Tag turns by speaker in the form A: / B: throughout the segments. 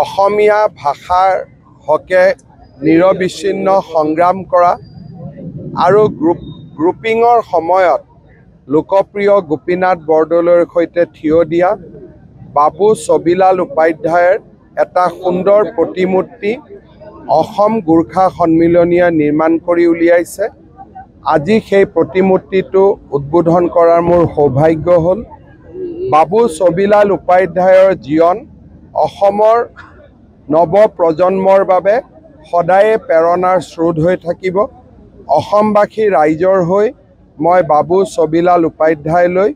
A: অসমীয়া ভাষাৰ হকে নিৰবিচ্ছিন্ন সংগ্ৰাম কৰা আৰু গ্ৰুপিঙৰ সময়ত লোকপ্ৰিয় গোপীনাথ বৰদলৈৰ সৈতে থিয় দিয়া বাবু ছবিলাল উপাধ্যায়ৰ এটা সুন্দৰ প্ৰতিমূৰ্তি অসম গোৰ্খা সন্মিলনীয়ে নিৰ্মাণ কৰি উলিয়াইছে। আজি সেই প্ৰতিমূৰ্তিটো উদ্বোধন কৰাৰ মোৰ সৌভাগ্য হ'ল। বাবু ছবিলাল উপাধ্যায়ৰ জীৱন অসমৰ নৱ প্ৰজন্মৰ বাবে সদায়ে প্ৰেৰণাৰ স্ৰোত হৈ থাকিব। অসমবাসী ৰাইজৰ হৈ মই বাবু ছবিলাল উপাধ্যায়লৈ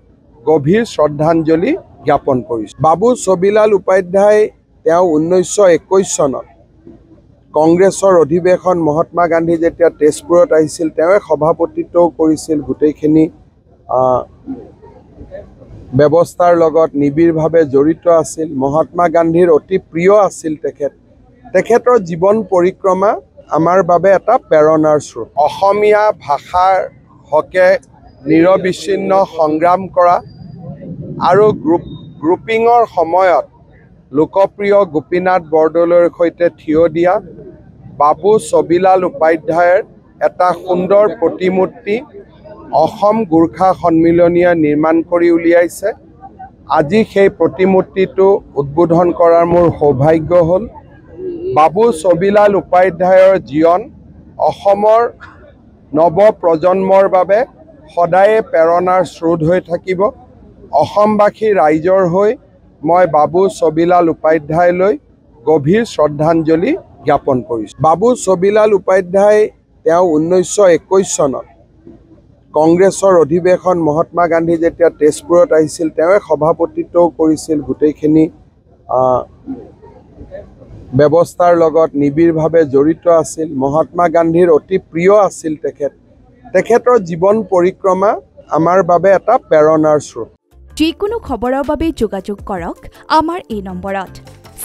A: গভীৰ শ্ৰদ্ধাঞ্জলি জ্ঞাপন কৰিছোঁ। বাবু ছবিলাল উপাধ্যায় 1921 চনত কংগ্ৰেছৰ অধিৱেশন মহাত্মা গান্ধী যেতিয়া তেজপুৰত আহিছিল তেওঁ সভাপতিত্বও কৰিছিল। গোটেইখিনি ব্যৱস্থাৰ লগত নিবিড়ভাৱে জড়িত আছিল। মহাত্মা গান্ধীৰ অতি প্ৰিয় আছিল তেখেতৰ জীৱন পৰিক্ৰমা আমাৰ বাবে এটা প্ৰেৰণাৰ স্ৰোত। অসমীয়া ভাষাৰ হকে নিৰবিচ্ছিন্ন সংগ্ৰাম কৰা আৰু গ্ৰুপিঙৰ সময়ত লোকপ্ৰিয় গোপীনাথ বৰদলৈৰ সৈতে থিয় দিয়া বাবু ছবিলাল উপাধ্যায়ৰ এটা সুন্দৰ প্ৰতিমূৰ্তি অসম গোৰ্খা সন্মিলনীয়ে নিৰ্মাণ কৰি উলিয়াইছে। আজি সেই প্ৰতিমূৰ্তিটো উদ্বোধন কৰাৰ মোৰ সৌভাগ্য হ'ল। বাবু ছবিলাল উপাধ্যায়ৰ জীৱন অসমৰ নৱ প্ৰজন্মৰ বাবে সদায়ে প্ৰেৰণাৰ স্ৰোত হৈ থাকিব। অসমবাসী ৰাইজৰ হৈ মই বাবু ছবিলাল উপাধ্যায়লৈ গভীৰ শ্ৰদ্ধাঞ্জলি জ্ঞাপন কৰিছোঁ। বাবু ছবিলাল উপাধ্যায় 1921 চনত কংগ্ৰেছৰ অধিৱেশন মহাত্মা গান্ধী যেতিয়া তেজপুৰত আহিছিল তেওঁ সভাপতিত্বও কৰিছিল। গোটেইখিনি ব্যৱস্থাৰ লগত নিবিড়ভাৱে জড়িত আছিল। মহাত্মা গান্ধীৰ অতি প্ৰিয় আছিল তেখেতৰ জীৱন পৰিক্ৰমা আমাৰ বাবে এটা প্ৰেৰণাৰ স্ৰোত।
B: যিকোনো খবৰৰ বাবে যোগাযোগ কৰক আমাৰ এই নম্বৰত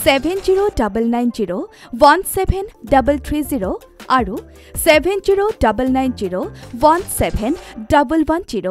B: 7099017330 আৰু 7099017110।